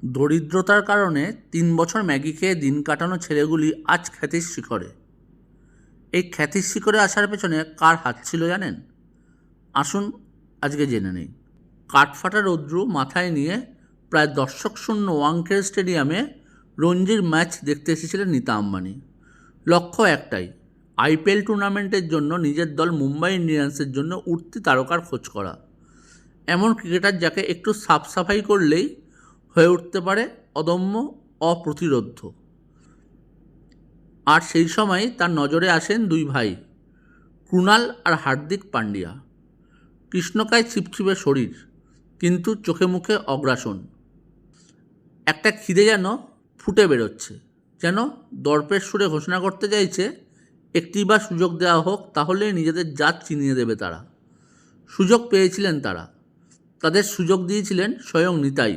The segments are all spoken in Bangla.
দরিদ্রতার কারণে ৩ বছর ম্যাগি খেয়ে দিন কাটানো ছেলেগুলি আজ খ্যাতির শিখরে। এই খ্যাতির শিখরে আসার পেছনে কার হাত ছিল জানেন? আসুন আজকে জেনে নিই। কাঠফাটা রৌদ্র মাথায় নিয়ে প্রায় দর্শকশূন্য ওয়াংখেড়ে স্টেডিয়ামে রঞ্জির ম্যাচ দেখতে এসেছিলেন নীতা আম্বানি। লক্ষ্য একটাই, আইপিএল টুর্নামেন্টের জন্য নিজের দল মুম্বাই ইন্ডিয়ান্সের জন্য উঠতি তারকার খোঁজ করা। এমন ক্রিকেটার যাকে একটু সাফ সাফাই করলেই হয়ে উঠতে পারে অদম্য, অপ্রতিরোধ্য। আর সেই সময় তার নজরে আসেন দুই ভাই, ক্রুনাল আর হার্দিক পান্ডিয়া। কৃষ্ণকায় ছিপছিপে শরীর, কিন্তু চোখে মুখে অগ্রাসন। একটা খিদে যেন ফুটে বেরোচ্ছে, যেন দর্পের সুরে ঘোষণা করতে চাইছে একটি বা সুযোগ দেওয়া হোক, তাহলেই নিজেদের জাত চিনিয়ে দেবে তারা। সুযোগ পেয়েছিলেন তারা, তাদের সুযোগ দিয়েছিলেন স্বয়ং নিতাই।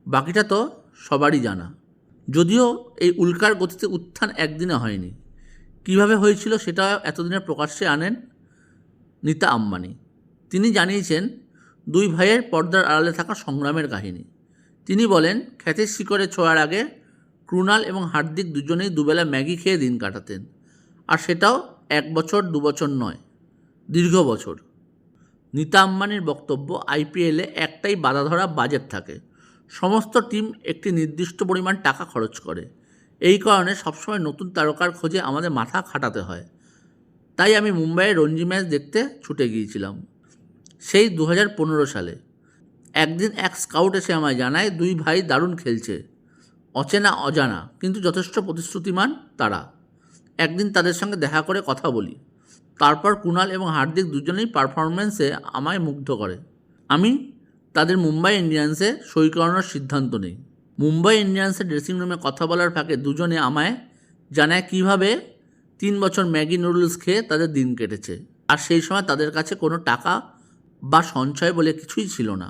বাকিটা তো সবারই জানা। যদিও এই উল্কার গতিতে উত্থান একদিনে হয়নি, কিভাবে হয়েছিল সেটা এতদিনে প্রকাশ্যে আনেন নীতা আম্বানি। তিনি জানিয়েছেন দুই ভাইয়ের পর্দার আড়ালে থাকা সংগ্রামের কাহিনী। তিনি বলেন, খ্যাতির শিখরে ছোঁয়ার আগে ক্রুনাল এবং হার্দিক দুজনেই দুবেলা ম্যাগি খেয়ে দিন কাটাতেন, আর সেটাও 1 বছর 2 বছর নয়, দীর্ঘ বছর। নীতা আম্বানির বক্তব্য, আইপিএলে একটাই বাধা ধরা বাজেট থাকে। সমস্ত টিম একটি নির্দিষ্ট পরিমাণ টাকা খরচ করে, এই কারণে সবসময় নতুন তারকার খোঁজে আমাদের মাথা খাটাতে হয়। তাই আমি মুম্বাইয়ের রঞ্জি ম্যাচ দেখতে ছুটে গিয়েছিলাম সেই 2015 সালে। একদিন এক স্কাউট এসে আমায় জানায় দুই ভাই দারুণ খেলছে, অচেনা অজানা কিন্তু যথেষ্ট প্রতিশ্রুতিমান তারা। একদিন তাদের সঙ্গে দেখা করে কথা বলি, তারপর কুণাল এবং হার্দিক দুজনেই পারফরমেন্সে আমায় মুগ্ধ করে। আমি তাদের মুম্বাই ইন্ডিয়ান্সে সই করানোর সিদ্ধান্ত নিই। মুম্বাই ইন্ডিয়ান্সের ড্রেসিং রুমে কথা বলার ফাঁকে দুজনে আমায় জানায় কীভাবে 3 বছর ম্যাগি নুডলস খেয়ে তাদের দিন কেটেছে, আর সেই সময় তাদের কাছে কোনো টাকা বা সঞ্চয় বলে কিছুই ছিল না।